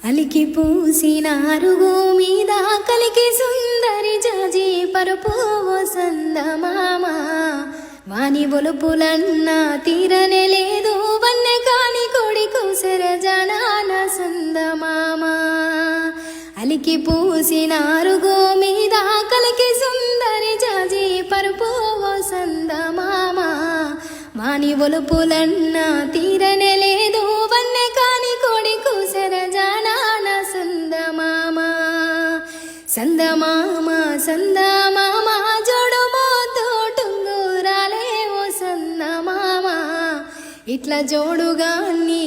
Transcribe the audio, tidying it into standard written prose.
అలికి పూసినారుగు మీద కలికి సుందరి జాజి పరుపు సందమామ వాని ఒలుపులన్న తీరనే లేదు వన్నె కాని కోడి కూసెర జనాన సందమామ అలికి పూసినారుగు మీద కలికి సుందరి జాజి పరుపు సందమామ వాని ఒలుపులన్న తీరనే లేదు వన్నె కాని కోడి కూసెర జనాన సందమామ సందమామ సందమామ జోడు మోతో టుంగురాలే ఓ సందమామ ఇట్లా జోడుగా నీ